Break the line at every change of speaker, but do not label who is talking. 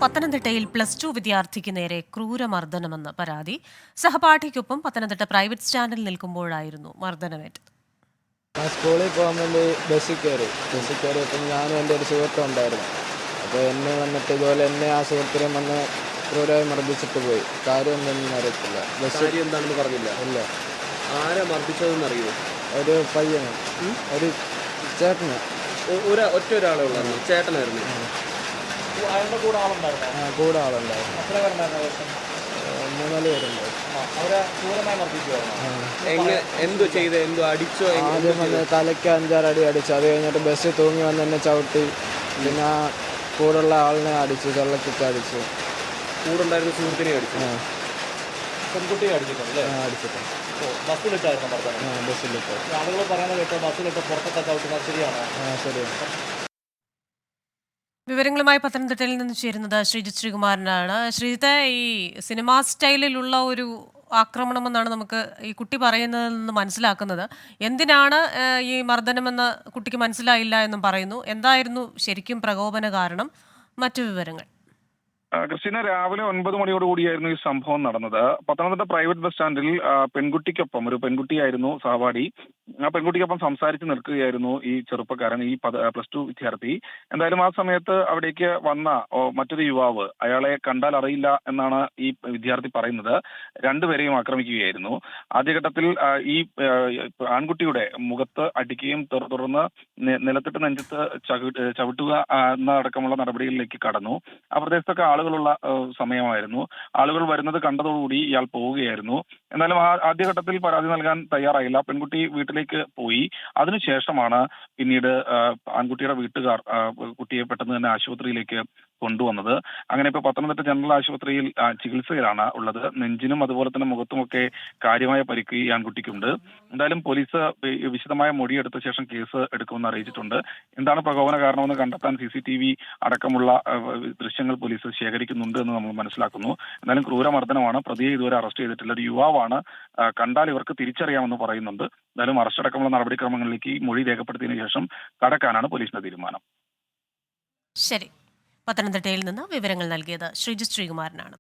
പത്തനംതിട്ടയിൽ +2 വിദ്യാർത്ഥിക്ക് നേരെ ക്രൂരമർദ്ദനമെന്ന് പരാതി. സഹപാഠിക്കൊപ്പം പത്തനംതിട്ട പ്രൈവറ്റ് സ്റ്റാൻഡിൽ നിൽക്കുമ്പോഴായിരുന്നു മർദ്ദനമേറ്റത്.
സ്കൂളിൽ പോകാൻ വേണ്ടി ബസ്സിൽ കയറിയപ്പോൾ ഞാനും എൻ്റെ ഒരു സുഹൃത്തും ഉണ്ടായിരുന്നു. അപ്പോൾ എന്നെ വന്നിട്ട് ഇതുപോലെ എന്നെ ആ സുഹൃത്തിനെ വന്ന് ക്രൂരമായി മർദ്ദിച്ചിട്ട് പോയി. കാര്യം എന്തെന്ന് അറിയത്തില്ല.
കാര്യം എന്താണെന്ന് പറഞ്ഞില്ല.
ഇല്ല.
ആരാ മർദ്ദിച്ചതെന്ന് അറിയോ?
ഒരു പയ്യന്, ഒരു ചേട്ടന്.
ഒറ്റ ഒരാളെ ഉള്ളായിരുന്നു, ചേട്ടനായിരുന്നു.
അയാളുടെ കൂടെ ആളുണ്ടായിരുന്നു.
കൂടെ ആളുണ്ടായിരുന്നു.
എത്ര പേരുണ്ടായിരുന്നു?
3-4 പേരുണ്ടായിരുന്നു.
അവരെ ക്രൂരമായി മർദ്ദിക്കുവായിരുന്നു.
എന്തോ ചെയ്ത്, എന്തോ അടിച്ചോ?
ആദ്യം വന്ന് തലയ്ക്ക് 5-6 അടി അടിച്ചു. അത് കഴിഞ്ഞിട്ട് ബസ്സിൽ തൂങ്ങി വന്ന് എന്നെ ചവിട്ടി. പിന്നെ ആ കൂടെയുള്ള ആളിനെ അടിച്ചു, തള്ളക്കിട്ട് അടിച്ചു.
കൂടെ ഉണ്ടായിരുന്ന സുഹൃത്തിനെ അടിച്ചു.
പെൺകുട്ടിയെ അടിച്ചിട്ടുണ്ട്.
അടിച്ചിട്ടുണ്ട്.
ബസ്സിലിട്ടായിരുന്നു മർദ്ദനം.
ബസ്സിലിട്ട്.
ആളുകൾ പറയുന്നത് കേട്ടോ, ബസ്സിലിട്ട് പുറത്തൊക്കെ ചവിട്ടുന്നത് ശരിയാണോ?
ശരിയാണ്.
വിവരങ്ങളുമായി പത്തനംതിട്ടയിൽ നിന്ന് ചേരുന്നത് ശ്രീജിത്ത് ശ്രീകുമാരനാണ്. ശ്രീജിത്ത്, ഈ സിനിമാ സ്റ്റൈലിലുള്ള ഒരു ആക്രമണമെന്നാണ് നമുക്ക് ഈ കുട്ടി പറയുന്നതിൽ നിന്ന് മനസ്സിലാക്കുന്നത്. എന്തിനാണ് ഈ മർദ്ദനമെന്ന് കുട്ടിക്ക് മനസ്സിലായില്ല എന്നും പറയുന്നു. എന്തായിരുന്നു ശരിക്കും പ്രകോപന കാരണം? മറ്റു വിവരങ്ങൾ.
ക്രിസ്റ്റീന, രാവിലെ 9 മണിയോടുകൂടിയായിരുന്നു ഈ സംഭവം നടന്നത്. പത്തനംതിട്ട പ്രൈവറ്റ് ബസ് സ്റ്റാൻഡിൽ പെൺകുട്ടിക്കൊപ്പം, ഒരു പെൺകുട്ടിയായിരുന്നു സഹപാഠി, ആ പെൺകുട്ടിക്കൊപ്പം സംസാരിച്ച് നിൽക്കുകയായിരുന്നു ഈ ചെറുപ്പക്കാരൻ, ഈ +2 വിദ്യാർത്ഥി. എന്തായാലും ആ സമയത്ത് അവിടേക്ക് വന്ന മറ്റൊരു യുവാവ്, അയാളെ കണ്ടാൽ അറിയില്ല എന്നാണ് ഈ വിദ്യാർത്ഥി പറയുന്നത്, രണ്ടുപേരെയും ആക്രമിക്കുകയായിരുന്നു. ആദ്യഘട്ടത്തിൽ ഈ ആൺകുട്ടിയുടെ മുഖത്ത് അടിക്കുകയും തുടർന്ന് നിലത്തിട്ട് നെഞ്ചത്ത് ചവിട്ടുക എന്നടക്കമുള്ള നടപടികളിലേക്ക് കടന്നു. ആ പ്രദേശത്തൊക്കെ ആളുകളുള്ള സമയമായിരുന്നു. ആളുകൾ വരുന്നത് കണ്ടതോടുകൂടി ഇയാൾ പോവുകയായിരുന്നു. എന്നാലും ആദ്യഘട്ടത്തിൽ പരാതി നൽകാൻ തയ്യാറായില്ല. പെൺകുട്ടി വീട്ടിലേക്ക് പോയി. അതിനുശേഷമാണ് പിന്നീട് ആൺകുട്ടിയുടെ വീട്ടുകാർ കുട്ടിയെ പെട്ടെന്ന് തന്നെ ആശുപത്രിയിലേക്ക് കൊണ്ടുവന്നത്. അങ്ങനെ ഇപ്പോൾ പത്തനംതിട്ട ജനറൽ ആശുപത്രിയിൽ ചികിത്സയിലാണ് ഉള്ളത്. നെഞ്ചിനും അതുപോലെ തന്നെ മുഖത്തുമൊക്കെ കാര്യമായ പരിക്ക് ഈ ആൺകുട്ടിക്കുണ്ട്. എന്തായാലും പോലീസ് വിശദമായ മൊഴിയെടുത്ത ശേഷം കേസ് എടുക്കുമെന്ന് അറിയിച്ചിട്ടുണ്ട്. എന്താണ് പ്രകോപന കാരണമെന്ന് കണ്ടെത്താൻ CCTV അടക്കമുള്ള ദൃശ്യങ്ങൾ പോലീസ് ശേഖരിക്കുന്നുണ്ട് എന്ന് നമ്മൾ മനസ്സിലാക്കുന്നു. എന്നാലും ക്രൂരമർദ്ദനമാണ്. പ്രതിയെ ഇതുവരെ അറസ്റ്റ് ചെയ്തിട്ടില്ല. ഒരു യുവാവാണ്. കണ്ടാൽ ഇവർക്ക് തിരിച്ചറിയാമെന്ന് പറയുന്നുണ്ട്. എന്തായാലും അറസ്റ്റ് അടക്കമുള്ള നടപടിക്രമങ്ങളിലേക്ക് മൊഴി രേഖപ്പെടുത്തിയതിനു ശേഷം കടക്കാനാണ് പോലീസിന്റെ തീരുമാനം.
ശരി. പത്തനംതിട്ടയിൽ നിന്ന് വിവരങ്ങൾ നൽകിയത് ശ്രീജിത്ത് ശ്രീകുമാരനാണ്.